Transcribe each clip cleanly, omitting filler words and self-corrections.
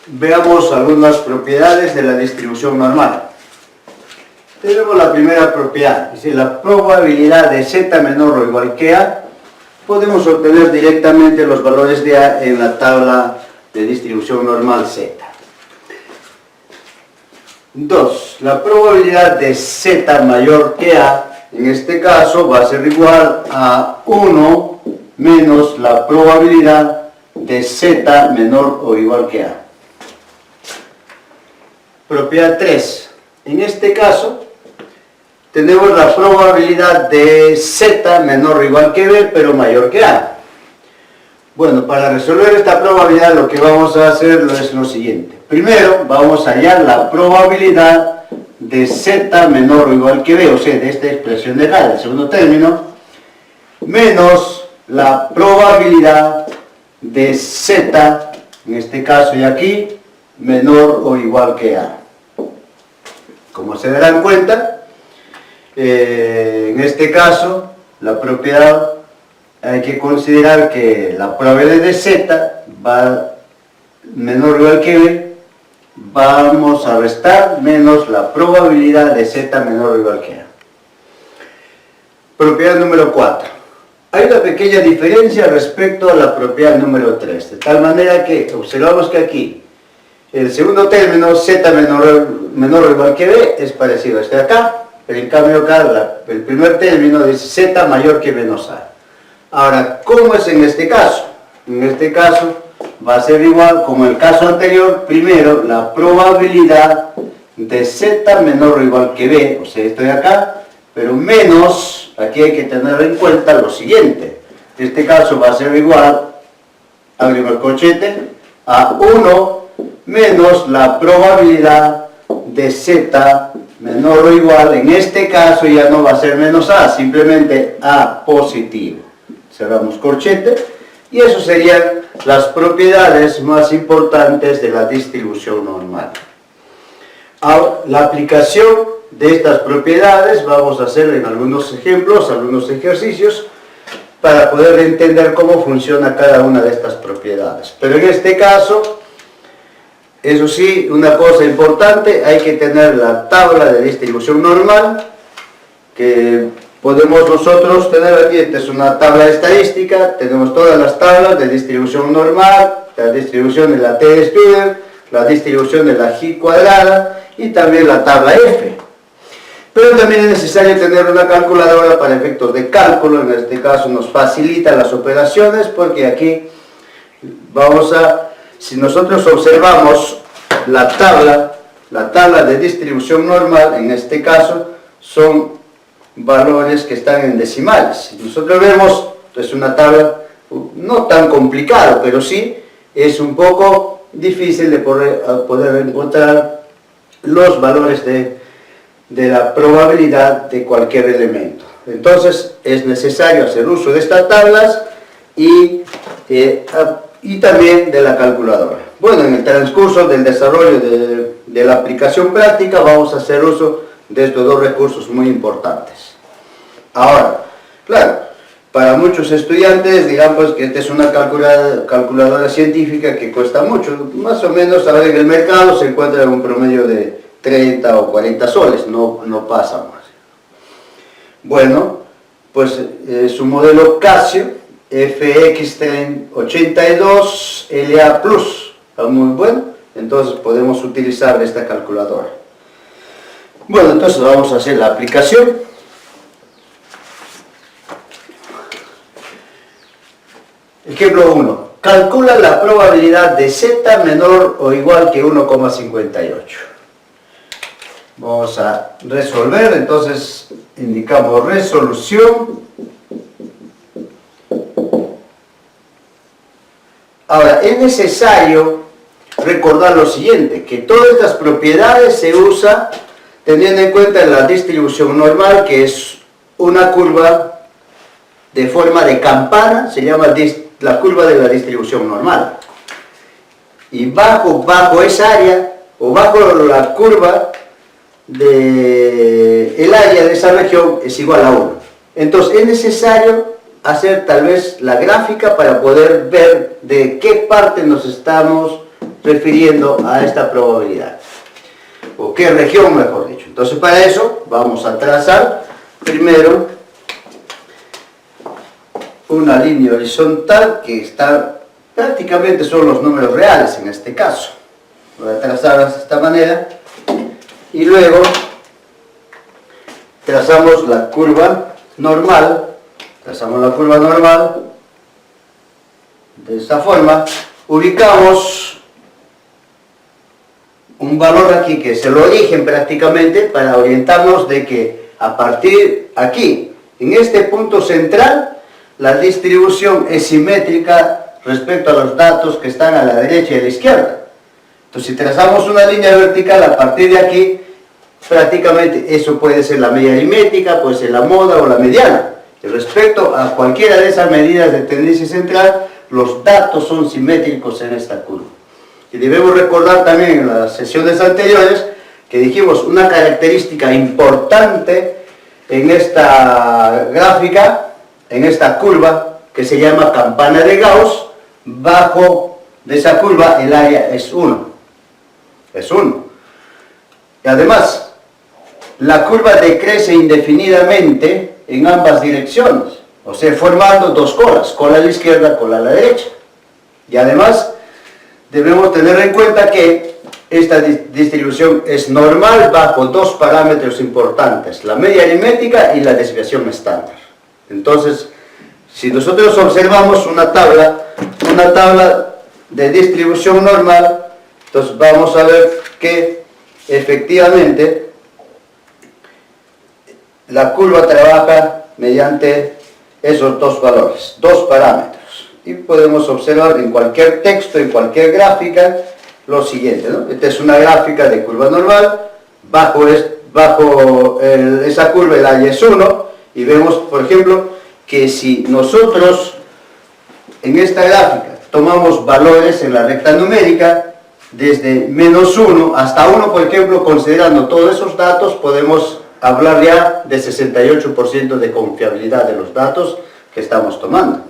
veamos algunas propiedades de la distribución normal. Tenemos la primera propiedad, es decir, la probabilidad de z menor o igual que a. Podemos obtener directamente los valores de a en la tabla de distribución normal z. 2. La probabilidad de z mayor que a, en este caso, va a ser igual a 1 menos la probabilidad de z menor o igual que a. Propiedad 3. En este caso, tenemos la probabilidad de z menor o igual que b, pero mayor que a. Bueno, para resolver esta probabilidad lo que vamos a hacer es lo siguiente. Primero, vamos a hallar la probabilidad de z menor o igual que b, o sea, de esta expresión de a, del segundo término, menos la probabilidad de z, en este caso y aquí, menor o igual que a. Como se darán cuenta, en este caso, la propiedad, hay que considerar que la probabilidad de z va menor o igual que b, vamos a restar menos la probabilidad de z menor o igual que a. Propiedad número 4. Hay una pequeña diferencia respecto a la propiedad número 3, de tal manera que observamos que aquí el segundo término, z menor o igual que b, es parecido a este de acá, pero en cambio acá el primer término dice z mayor que menos a. Ahora, ¿cómo es en este caso? En este caso va a ser igual como en el caso anterior. Primero, la probabilidad de z menor o igual que b, o sea, esto de acá, pero menos, aquí hay que tener en cuenta lo siguiente. En este caso va a ser igual, abrimos el corchete, a 1 menos la probabilidad de z menor o igual, en este caso ya no va a ser menos a, simplemente a positivo. Cerramos corchete, y eso serían las propiedades más importantes de la distribución normal. Ahora, la aplicación de estas propiedades vamos a hacer en algunos ejemplos, algunos ejercicios, para poder entender cómo funciona cada una de estas propiedades. Pero en este caso, eso sí, una cosa importante, hay que tener la tabla de distribución normal, que podemos nosotros tener aquí. Esta es una tabla estadística, tenemos todas las tablas de distribución normal, la distribución de la t-Student, la distribución de la G cuadrada y también la tabla F. Pero también es necesario tener una calculadora para efectos de cálculo. En este caso nos facilita las operaciones, porque aquí vamos a, si nosotros observamos la tabla de distribución normal, en este caso son valores que están en decimales. Si nosotros vemos, es una tabla no tan complicada, pero sí es un poco difícil de poder encontrar los valores de la probabilidad de cualquier elemento. Entonces es necesario hacer uso de estas tablas y también de la calculadora. Bueno, en el transcurso del desarrollo de la aplicación práctica vamos a hacer uso de estos dos recursos muy importantes. Ahora, claro, para muchos estudiantes, digamos que esta es una calculadora científica que cuesta mucho, más o menos ahora en el mercado se encuentra en un promedio de 30 o 40 soles, no pasa más. Bueno, pues es un modelo Casio FX82LA Plus, está muy bueno, entonces podemos utilizar esta calculadora. Bueno, entonces vamos a hacer la aplicación. Ejemplo 1. Calcula la probabilidad de z menor o igual que 1,58. Vamos a resolver, entonces indicamos resolución. Ahora, es necesario recordar lo siguiente, que todas estas propiedades se usan teniendo en cuenta la distribución normal, que es una curva de forma de campana, se llama la curva de la distribución normal. Y bajo esa área, o bajo la curva el área de esa región es igual a 1. Entonces es necesario hacer tal vez la gráfica para poder ver de qué parte nos estamos refiriendo a esta probabilidad, o qué región mejor dicho. Entonces para eso vamos a trazar primero una línea horizontal que está, prácticamente son los números reales en este caso. Voy a trazar de esta manera y luego trazamos la curva normal, de esta forma, ubicamos un valor aquí que es el origen prácticamente para orientarnos de que a partir aquí, en este punto central, la distribución es simétrica respecto a los datos que están a la derecha y a la izquierda. Entonces si trazamos una línea vertical a partir de aquí, prácticamente eso puede ser la media aritmética, puede ser la moda o la mediana. Y respecto a cualquiera de esas medidas de tendencia central, los datos son simétricos en esta curva. Y debemos recordar también en las sesiones anteriores que dijimos una característica importante en esta gráfica, en esta curva, que se llama campana de Gauss. Bajo de esa curva el área es 1. Es 1. Y además, la curva decrece indefinidamente en ambas direcciones, o sea, formando dos colas, cola a la izquierda, cola a la derecha. Y además, debemos tener en cuenta que esta distribución es normal bajo dos parámetros importantes, la media aritmética y la desviación estándar. Entonces, si nosotros observamos una tabla de distribución normal, entonces vamos a ver que efectivamente la curva trabaja mediante esos dos valores, dos parámetros. Y podemos observar en cualquier texto, en cualquier gráfica, lo siguiente, ¿no? Esta es una gráfica de curva normal, bajo esa curva el área es 1, y vemos, por ejemplo, que si nosotros en esta gráfica tomamos valores en la recta numérica, desde -1 hasta 1, por ejemplo, considerando todos esos datos, podemos hablar ya de 68% de confiabilidad de los datos que estamos tomando.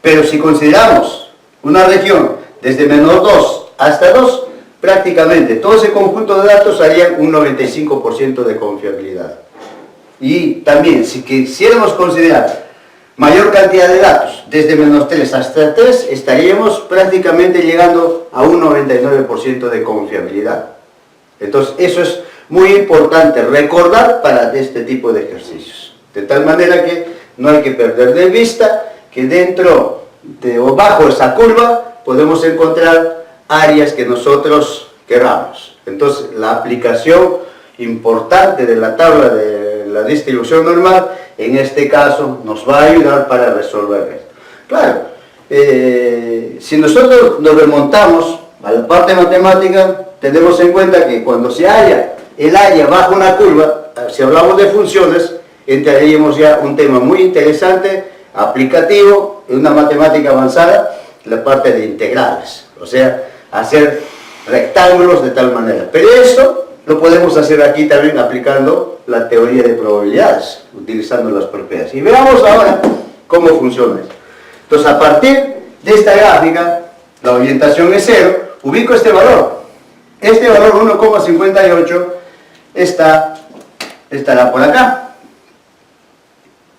Pero si consideramos una región desde -2 hasta 2, prácticamente todo ese conjunto de datos harían un 95% de confiabilidad. Y también, si quisiéramos considerar mayor cantidad de datos, desde -3 hasta 3, estaríamos prácticamente llegando a un 99% de confiabilidad. Entonces, eso es muy importante recordar para este tipo de ejercicios. De tal manera que no hay que perder de vista que dentro o bajo esa curva podemos encontrar áreas que nosotros queramos. Entonces, la aplicación importante de la tabla de la distribución normal, en este caso, nos va a ayudar para resolver esto. Claro, si nosotros nos remontamos a la parte matemática, tenemos en cuenta que cuando se halla el área bajo una curva, si hablamos de funciones, entraríamos ya un tema muy interesante, aplicativo, en una matemática avanzada, la parte de integrales, o sea, hacer rectángulos de tal manera. Pero eso lo podemos hacer aquí también aplicando la teoría de probabilidades, utilizando las propiedades. Y veamos ahora cómo funciona esto. Entonces, a partir de esta gráfica, la orientación es 0, ubico este valor. Este valor 1,58 estará por acá.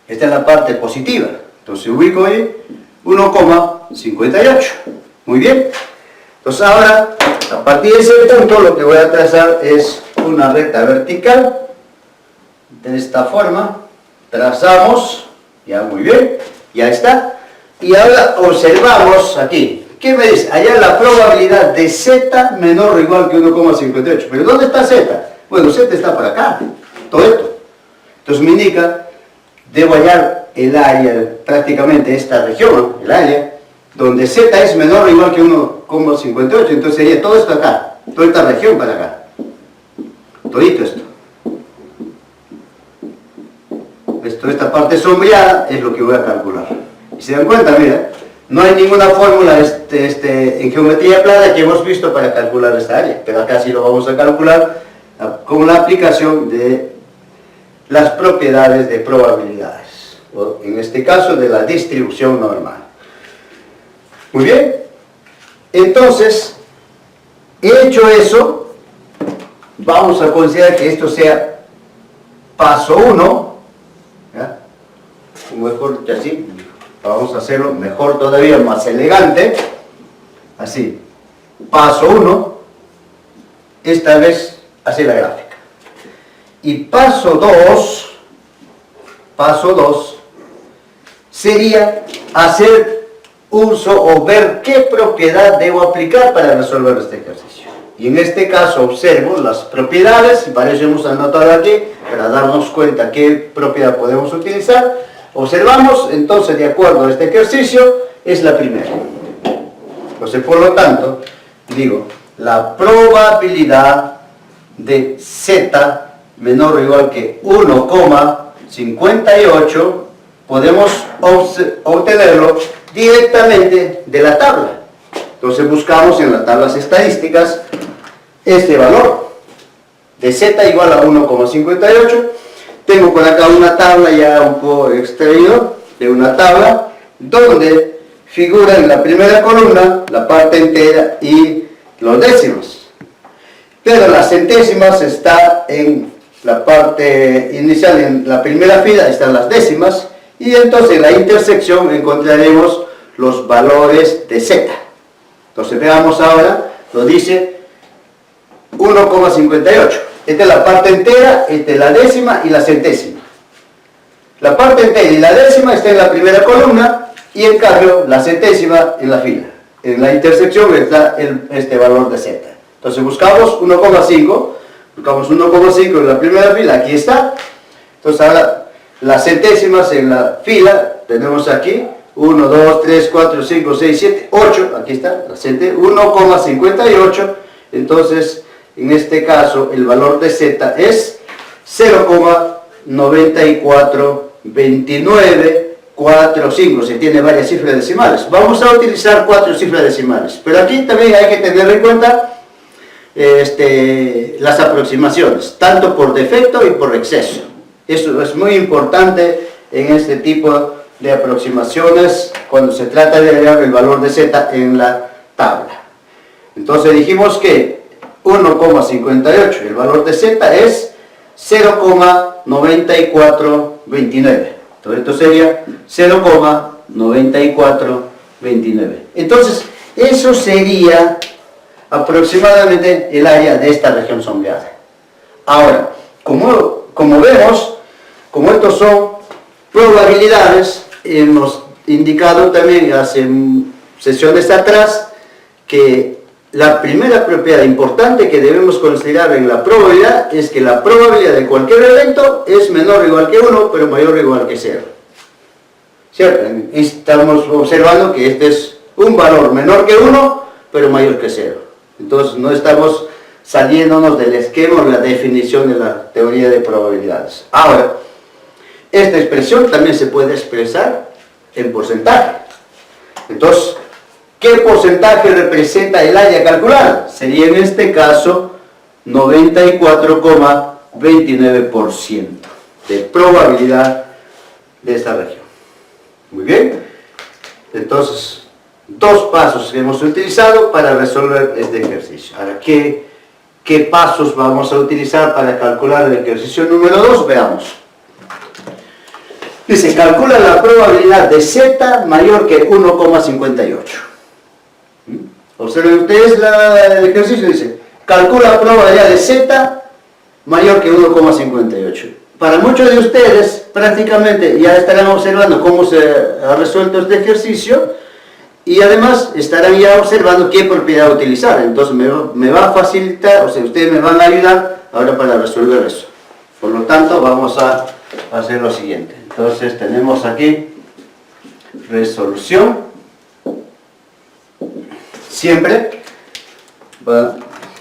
Esta es la parte positiva. Entonces ubico ahí 1,58. Muy bien. Entonces ahora, a partir de ese punto, lo que voy a trazar es una recta vertical. De esta forma, trazamos, ya muy bien, ya está. Y ahora observamos aquí. ¿Qué me dice? Allá la probabilidad de z menor o igual que 1,58. ¿Pero dónde está z? Bueno, z está por acá. Todo esto. Entonces me indica, debo hallar el área, prácticamente esta región, el área, donde z es menor o igual que 1,58. Entonces sería todo esto acá, toda esta región para acá. Todito esto. Esta parte sombreada es lo que voy a calcular. Y se dan cuenta, mira, no hay ninguna fórmula en geometría plana que hemos visto para calcular esta área, pero acá sí lo vamos a calcular con la aplicación de las propiedades de probabilidades, o en este caso de la distribución normal. Muy bien, entonces Hecho eso, vamos a considerar que esto sea paso 1, ¿ya? Mejor que así, vamos a hacerlo mejor todavía, más elegante, así, paso 1, esta vez así la gráfica, y paso 2 sería hacer uso o ver qué propiedad debo aplicar para resolver este ejercicio. Y en este caso observo las propiedades, y para eso hemos anotado aquí, para darnos cuenta qué propiedad podemos utilizar. Observamos, entonces, de acuerdo a este ejercicio, es la primera. Entonces, por lo tanto, digo, la probabilidad de z menor o igual que 1,58 podemos obtenerlo directamente de la tabla. Entonces buscamos en las tablas estadísticas este valor de z igual a 1,58. Tengo por acá una tabla ya un poco extraído de una tabla donde figura en la primera columna la parte entera y los décimos, pero las centésimas está en la parte inicial, en la primera fila están las décimas, y entonces en la intersección encontraremos los valores de z. Entonces veamos ahora, lo dice 1,58. Esta es la parte entera, esta es la décima y la centésima. La parte entera y la décima está en la primera columna, y en cambio la centésima en la fila. En la intersección está este valor de z. Entonces buscamos 1,5, en la primera fila, aquí está. Entonces ahora las centésimas en la fila, tenemos aquí 1, 2, 3, 4, 5, 6, 7, 8, aquí está, la 1,58, entonces en este caso el valor de z es 0,942945, se tiene varias cifras decimales. Vamos a utilizar 4 cifras decimales, pero aquí también hay que tener en cuenta las aproximaciones, tanto por defecto y por exceso. Eso es muy importante en este tipo de aproximaciones cuando se trata de hallar el valor de z en la tabla. Entonces dijimos que 1,58, el valor de z es 0,9429. Entonces esto sería 0,9429. Entonces eso sería aproximadamente el área de esta región sombreada. Ahora, como vemos, como estos son probabilidades, hemos indicado también hace sesiones atrás que la primera propiedad importante que debemos considerar en la probabilidad es que la probabilidad de cualquier evento es menor o igual que 1, pero mayor o igual que 0. ¿Cierto? Estamos observando que este es un valor menor que 1, pero mayor que 0. Entonces no estamos saliéndonos del esquema o la definición de la teoría de probabilidades. Ahora, esta expresión también se puede expresar en porcentaje. Entonces, ¿qué porcentaje representa el área calculada? Sería en este caso 94,29% de probabilidad de esta región. Muy bien. Entonces, 2 pasos que hemos utilizado para resolver este ejercicio. Ahora, ¿qué pasos vamos a utilizar para calcular el ejercicio número 2? Veamos. Dice, calcula la probabilidad de z mayor que 1,58. Observen ustedes el ejercicio, dice, calcula la probabilidad de z mayor que 1,58. Para muchos de ustedes, prácticamente ya estarán observando cómo se ha resuelto este ejercicio, y además estarán ya observando qué propiedad utilizar. Entonces me va a facilitar, o sea, ustedes me van a ayudar ahora para resolver eso. Por lo tanto, vamos a hacer lo siguiente. Entonces tenemos aquí resolución. Siempre,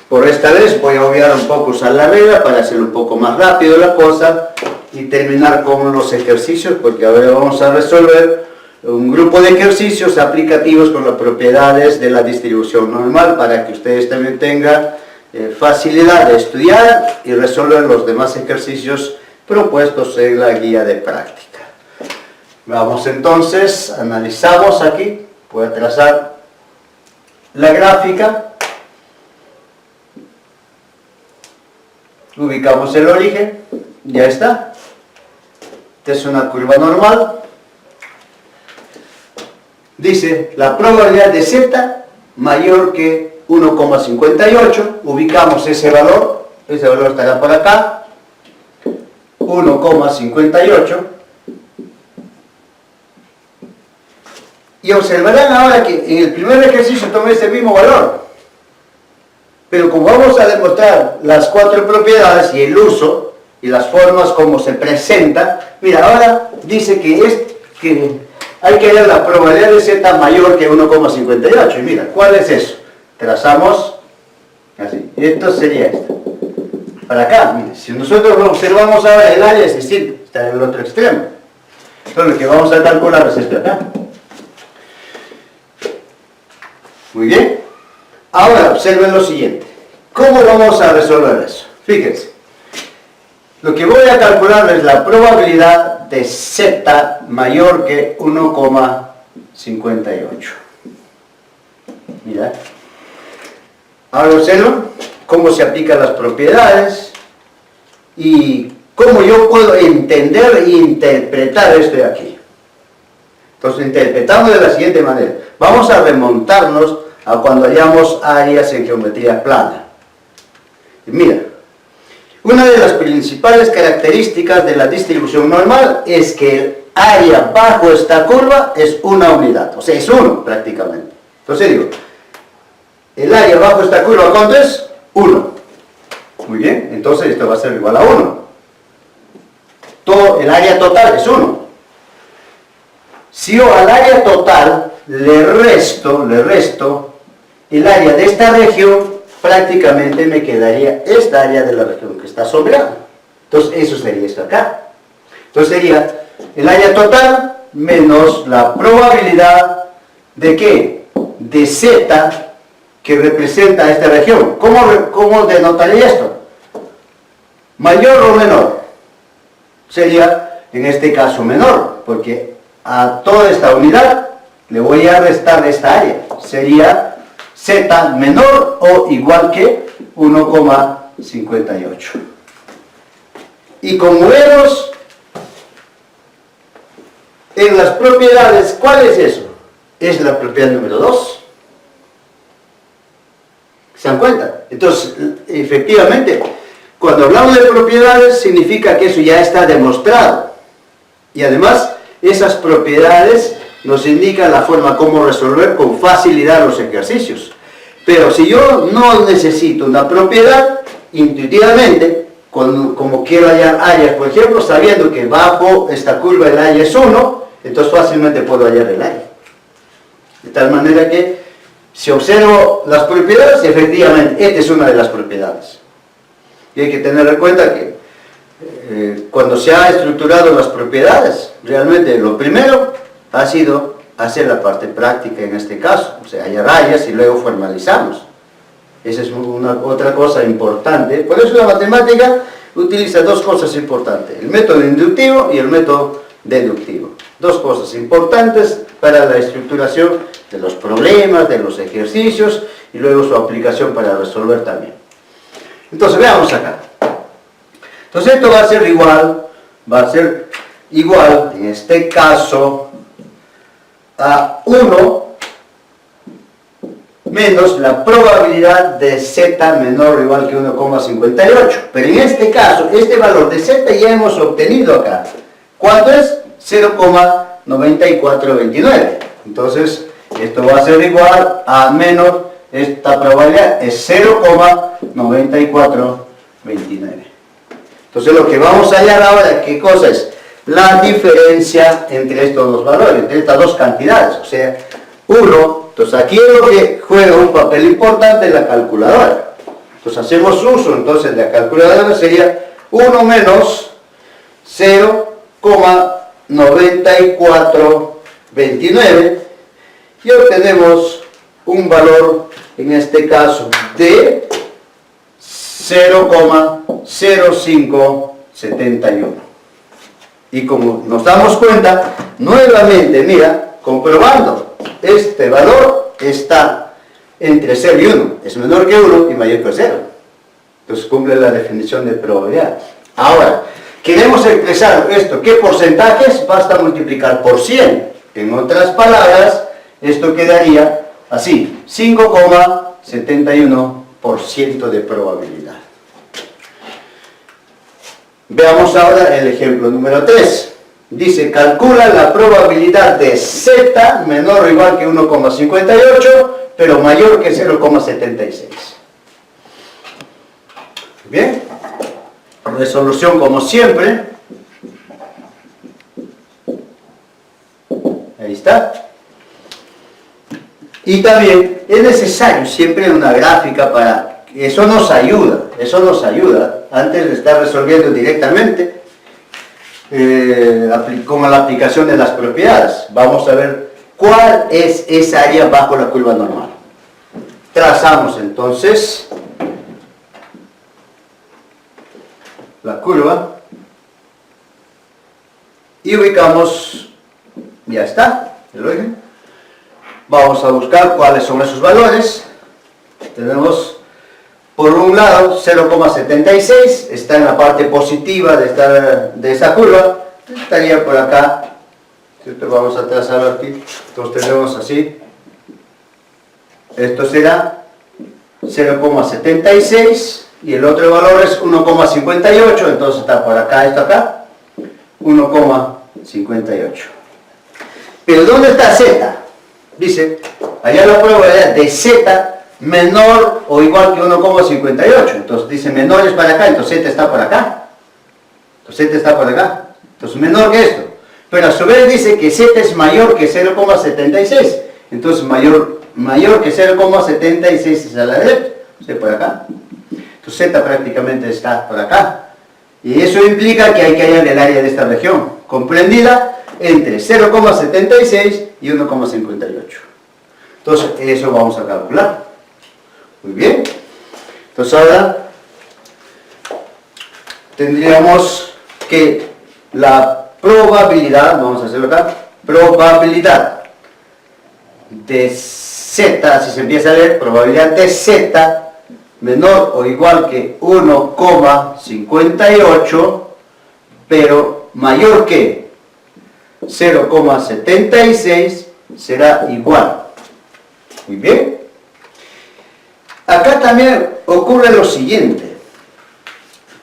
por esta vez voy a obviar un poco, usar la regla para hacer un poco más rápido la cosa y terminar con los ejercicios, porque ahora vamos a resolver un grupo de ejercicios aplicativos con las propiedades de la distribución normal, para que ustedes también tengan facilidad de estudiar y resolver los demás ejercicios propuestos en la guía de práctica. Vamos entonces, analizamos aquí, voy a trazar la gráfica ubicamos el origen, ya está. Esta es una curva normal. Dice, la probabilidad de z mayor que 1,58, ubicamos ese valor estará por acá, 1,58. Y observarán ahora que en el primer ejercicio tomé este mismo valor. Pero como vamos a demostrar las 4 propiedades y el uso y las formas como se presenta, mira, ahora dice que hay que ver la probabilidad de z mayor que 1,58. Y mira, ¿cuál es eso? Trazamos así. Esto sería esto. Para acá, mira, si nosotros observamos ahora el área es distinto, está en el otro extremo. Entonces lo que vamos a calcular es esto acá. Muy bien. Ahora observen lo siguiente. ¿Cómo vamos a resolver eso? Fíjense. Lo que voy a calcular es la probabilidad de z mayor que 1,58. Mira. Ahora observen cómo se aplican las propiedades y cómo yo puedo entender e interpretar esto de aquí. Entonces interpretamos de la siguiente manera. Vamos a remontarnos a cuando hallamos áreas en geometría plana. Y mira, una de las principales características de la distribución normal es que el área bajo esta curva es una unidad, o sea, es 1 prácticamente. Entonces digo, el área bajo esta curva, ¿cuánto es? 1. Muy bien, entonces esto va a ser igual a 1. Todo el área total es 1. Si yo al área total le resto el área de esta región, prácticamente me quedaría esta área de la región que está sombreada. Entonces eso sería esto acá. Entonces sería el área total menos la probabilidad de ¿qué? De z que representa esta región. ¿Cómo denotaría esto? ¿Mayor o menor? Sería en este caso menor, porque a toda esta unidad le voy a restar esta área. Sería z menor o igual que 1,58. Y como vemos en las propiedades, ¿cuál es eso? Es la propiedad número 2. ¿Se dan cuenta? Entonces, efectivamente, cuando hablamos de propiedades, significa que eso ya está demostrado. Y además, esas propiedades nos indican la forma como resolver con facilidad los ejercicios. Pero si yo no necesito una propiedad, intuitivamente, como quiero hallar áreas, por ejemplo, sabiendo que bajo esta curva el área es 1, entonces fácilmente puedo hallar el área. De tal manera que, si observo las propiedades, efectivamente, esta es una de las propiedades. Y hay que tener en cuenta que cuando se ha estructurado las propiedades, realmente lo primero ha sido hacer la parte práctica en este caso, o sea, hallar áreas y luego formalizamos. Esa es otra cosa importante. Por eso la matemática utiliza dos cosas importantes, el método inductivo y el método deductivo. Dos cosas importantes para la estructuración de los problemas, de los ejercicios y luego su aplicación para resolver también. Entonces veamos acá. Entonces esto va a ser igual en este caso a 1 menos la probabilidad de z menor o igual que 1,58. Pero en este caso, este valor de z ya hemos obtenido acá. ¿Cuánto es? 0,9429. Entonces, esto va a ser igual a menos, esta probabilidad es 0,9429. Entonces, lo que vamos a hallar ahora, ¿qué cosa es? La diferencia entre estos dos valores, entre estas dos cantidades. O sea, 1, entonces aquí es lo que juega un papel importante en la calculadora. Entonces, hacemos uso entonces de la calculadora, sería 1 menos 0,9429 y obtenemos un valor, en este caso, de 0,0571. Y como nos damos cuenta, nuevamente, mira, comprobando, este valor está entre 0 y 1, es menor que 1 y mayor que 0. Entonces cumple la definición de probabilidad. Ahora, queremos expresar esto. ¿Qué porcentajes? Basta multiplicar por 100. En otras palabras, esto quedaría así, 5,71% de probabilidad. Veamos ahora el ejemplo número 3. Dice, calcula la probabilidad de Z menor o igual que 1,58, pero mayor que 0,76. Bien, resolución como siempre. Ahí está. Y también es necesario siempre una gráfica para... Eso nos ayuda antes de estar resolviendo directamente con la aplicación de las propiedades. Vamos a ver cuál es esa área bajo la curva normal. Trazamos entonces la curva y ubicamos, ya está, ¿lo ven? Vamos a buscar cuáles son esos valores. Tenemos por un lado 0,76, está en la parte positiva de esta curva, estaría por acá, ¿cierto? Vamos a trazarlo aquí, entonces tenemos así, esto será 0,76 y el otro valor es 1,58, entonces está por acá, esto acá, 1,58. Pero ¿dónde está Z? Dice, allá la probabilidad de Z menor o igual que 1,58. Entonces dice menor es para acá, entonces Z está por acá. Entonces Z está por acá. Entonces menor que esto. Pero a su vez dice que Z es mayor que 0,76. Entonces mayor que 0,76 es a la derecha. O sea, por acá. Entonces Z prácticamente está por acá. Y eso implica que hay que hallar el área de esta región, comprendida entre 0,76 y 1,58. Entonces eso vamos a calcular. Muy bien. Entonces ahora tendríamos que la probabilidad, vamos a hacerlo acá, probabilidad de Z, si se empieza a leer, probabilidad de Z menor o igual que 1,58, pero mayor que 0,76 será igual. Muy bien. Acá también ocurre lo siguiente.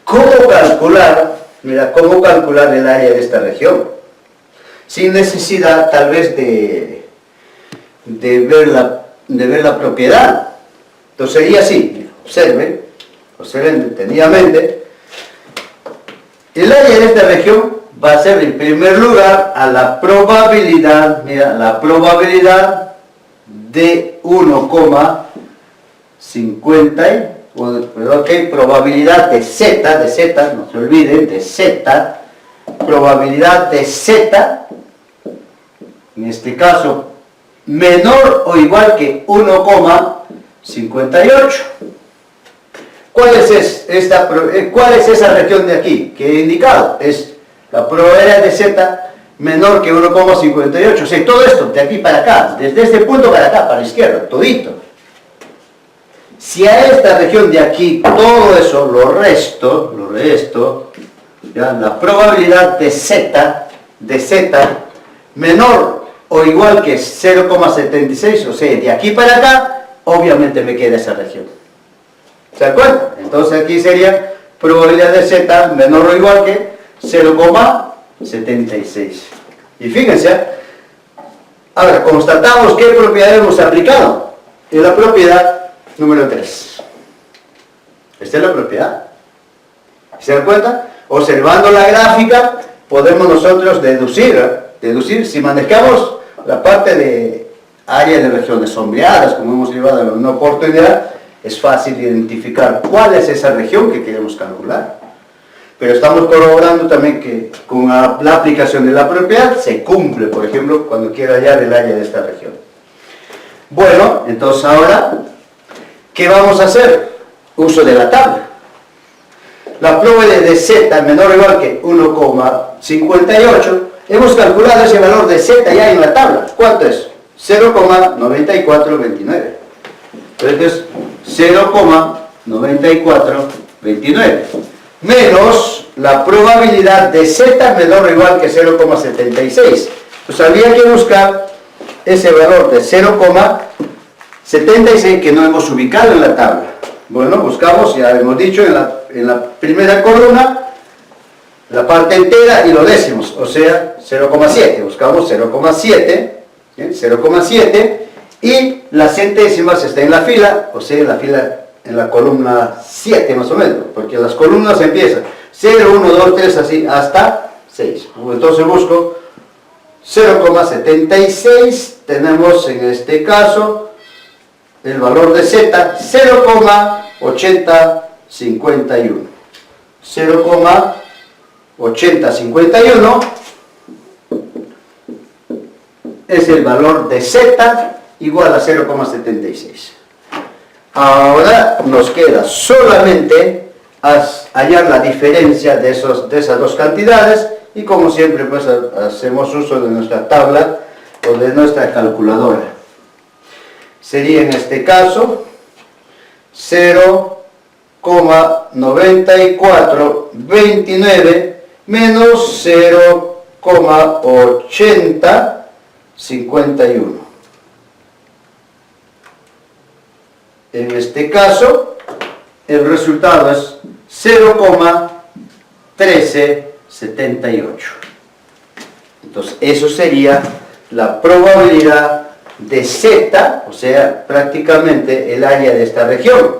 ¿Cómo calcular? Mira, ¿cómo calcular el área de esta región? Sin necesidad tal vez de ver la propiedad. Entonces sería así. Observen detenidamente. El área de esta región va a ser en primer lugar a la probabilidad, mira, la probabilidad de 1,50, probabilidad de Z, no se olviden, de Z, probabilidad de Z, en este caso, menor o igual que 1,58. ¿Cuál es esa región de aquí que he indicado? Es la probabilidad de Z menor que 1,58. O sea, todo esto de aquí para acá, desde este punto para acá, para la izquierda, todito. Si a esta región de aquí, todo eso, lo resto, ¿ya? La probabilidad de Z menor o igual que 0,76, o sea, de aquí para acá, obviamente me queda esa región. ¿Se dan cuenta? Entonces aquí sería probabilidad de Z menor o igual que 0,76. Y fíjense, ahora constatamos qué propiedad hemos aplicado. Es la propiedad número 3. Esta es la propiedad. ¿Se dan cuenta? Observando la gráfica podemos nosotros deducir si manejamos la parte de área de regiones sombreadas, como hemos llevado en una oportunidad, es fácil identificar cuál es esa región que queremos calcular. Pero estamos corroborando también que con la aplicación de la propiedad se cumple, por ejemplo, cuando quiera hallar el área de esta región. Bueno, entonces ahora, ¿qué vamos a hacer? Uso de la tabla. La probabilidad de Z menor o igual que 1,58, hemos calculado ese valor de Z ya en la tabla. ¿Cuánto es? 0,9429. Entonces, 0,9429. 29, menos la probabilidad de z menor o igual que 0,76. Pues habría que buscar ese valor de 0,76 que no hemos ubicado en la tabla. Bueno, buscamos, ya hemos dicho, en la primera columna, la parte entera y lo décimos, o sea, 0,7. Buscamos 0,7, 0,7, y las centésimas está en la fila, o sea, en la columna 7 más o menos, porque las columnas empiezan 0, 1, 2, 3, así, hasta 6. Entonces busco 0,76, tenemos en este caso el valor de z, 0,8051. 0,8051 es el valor de z igual a 0,76. Ahora nos queda solamente hallar la diferencia de esas dos cantidades, y como siempre pues hacemos uso de nuestra tabla o de nuestra calculadora. Sería en este caso 0,9429 menos 0,8051. En este caso, el resultado es 0,1378. Entonces, eso sería la probabilidad de z, o sea, prácticamente el área de esta región,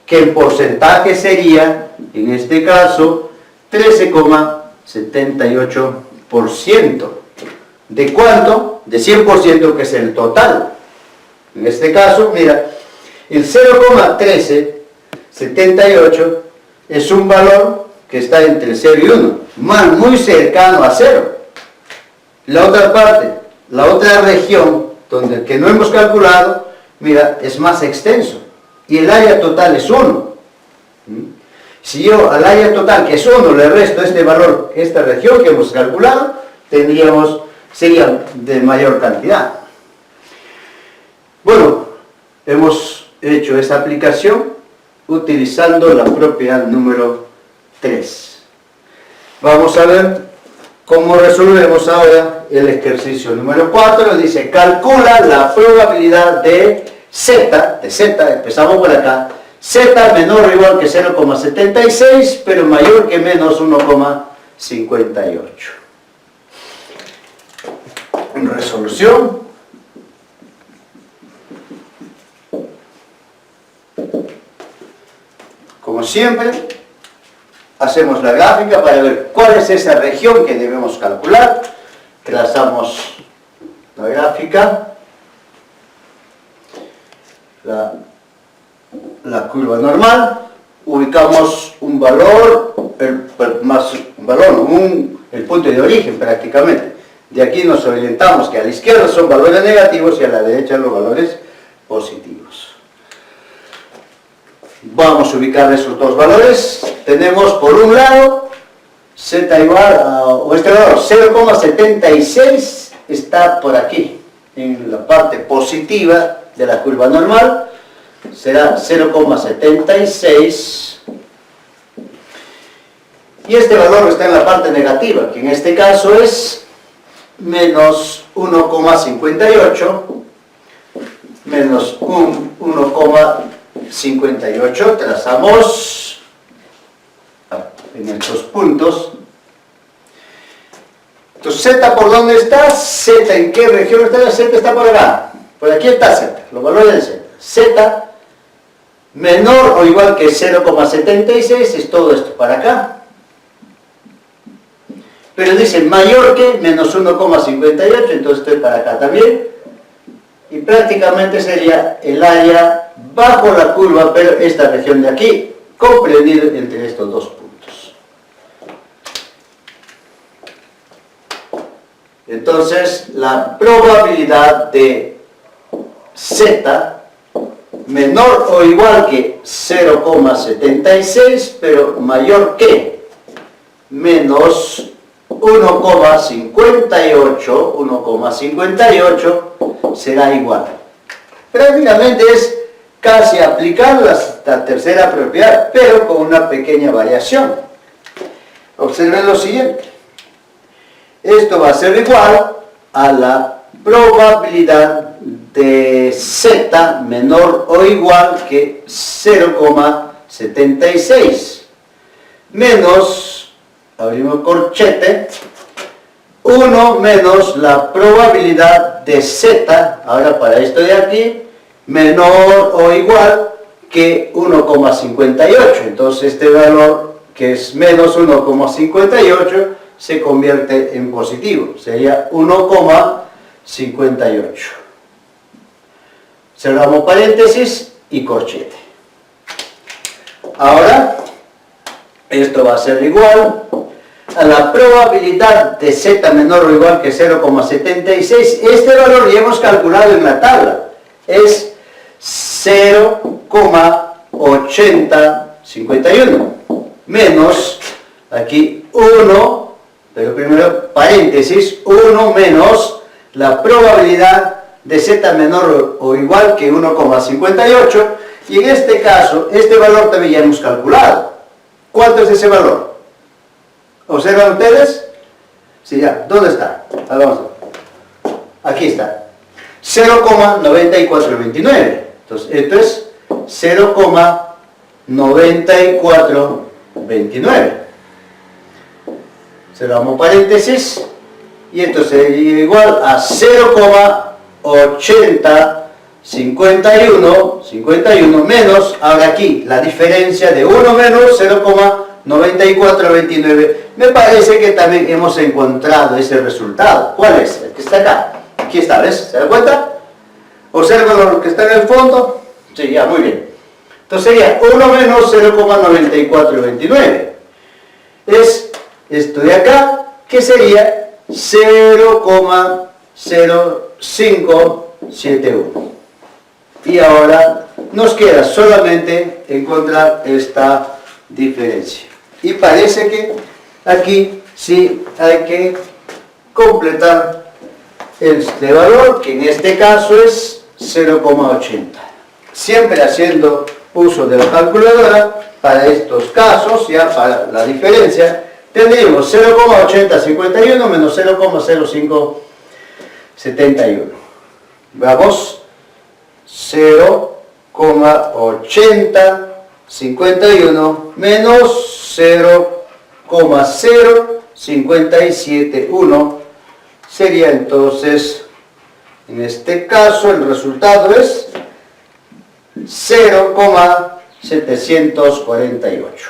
que en porcentaje sería, en este caso, 13,78%. ¿De cuánto? De 100%, que es el total. En este caso, mira, el 0,1378 es un valor que está entre 0 y 1, muy cercano a 0. La otra parte, la otra región, que no hemos calculado, mira, es más extenso, y el área total es 1. Si yo al área total, que es 1, le resto este valor, esta región que hemos calculado, sería de mayor cantidad. Bueno, hemos hecho esta aplicación utilizando la propiedad número 3. Vamos a ver cómo resolvemos ahora el ejercicio número 4. Dice, calcula la probabilidad de z, empezamos por acá, z menor o igual que 0,76, pero mayor que menos 1,58. En resolución, como siempre, hacemos la gráfica para ver cuál es esa región que debemos calcular. Trazamos la gráfica, la curva normal, ubicamos un valor, el punto de origen prácticamente. De aquí nos orientamos que a la izquierda son valores negativos y a la derecha los valores positivos. Vamos a ubicar esos dos valores. Tenemos por un lado z igual a, este lado 0,76 está por aquí, en la parte positiva de la curva normal, será 0,76, y este valor está en la parte negativa, que en este caso es menos 1,58, menos 1,58, trazamos en estos puntos. Entonces, z, ¿por dónde está? Z, ¿en qué región está? Z está por acá. Por aquí está z, los valores de z. Z menor o igual que 0,76 es todo esto para acá. Pero dice mayor que menos 1,58, entonces estoy para acá también. Y prácticamente sería el área bajo la curva, pero esta región de aquí, comprendido entre estos dos puntos. Entonces, la probabilidad de z menor o igual que 0,76, pero mayor que menos 1,58 será igual. Prácticamente es casi aplicar la tercera propiedad, pero con una pequeña variación. Observen lo siguiente. Esto va a ser igual a la probabilidad de z menor o igual que 0,76 menos, abrimos corchete, 1 menos la probabilidad de z, ahora para esto de aquí, menor o igual que 1,58. Entonces este valor, que es menos 1,58, se convierte en positivo. Sería 1,58. Cerramos paréntesis y corchete. Ahora, esto va a ser igual a la probabilidad de z menor o igual que 0,76. Este valor ya hemos calculado en la tabla. Es 0,8051 menos, aquí 1, pero primero paréntesis, 1 menos la probabilidad de z menor o igual que 1,58, y en este caso, este valor también ya hemos calculado. ¿Cuánto es ese valor? ¿Observan ustedes? Sí, ya. ¿Dónde está? Ahora vamos a ver. Aquí está. 0,9429. Entonces, esto es 0,9429. Cerramos paréntesis. Y esto sería igual a 0,8051 menos, ahora aquí, la diferencia de 1 menos 0,9429. Me parece que también hemos encontrado ese resultado. ¿Cuál es? El que está acá. Aquí está, ¿ves? ¿Se dan cuenta? Observen lo que está en el fondo. Sí, ya, muy bien. Entonces sería 1 menos 0,9429. Es esto de acá, que sería 0,0571. Y ahora nos queda solamente encontrar esta diferencia. Y parece que aquí sí hay que completar este valor, que en este caso es 0,80. Siempre haciendo uso de la calculadora, para estos casos, ya para la diferencia, tendríamos 0,8051 menos 0,0571. Vamos, 0,8051 menos 0,0571 sería entonces, en este caso, el resultado es 0,748,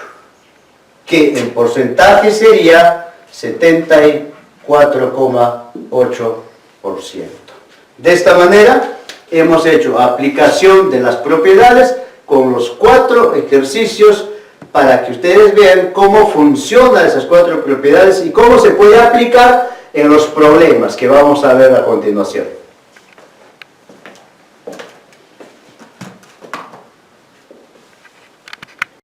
que en porcentaje sería 74,8%. De esta manera hemos hecho aplicación de las propiedades con los 4 ejercicios para que ustedes vean cómo funcionan esas 4 propiedades y cómo se puede aplicar en los problemas que vamos a ver a continuación.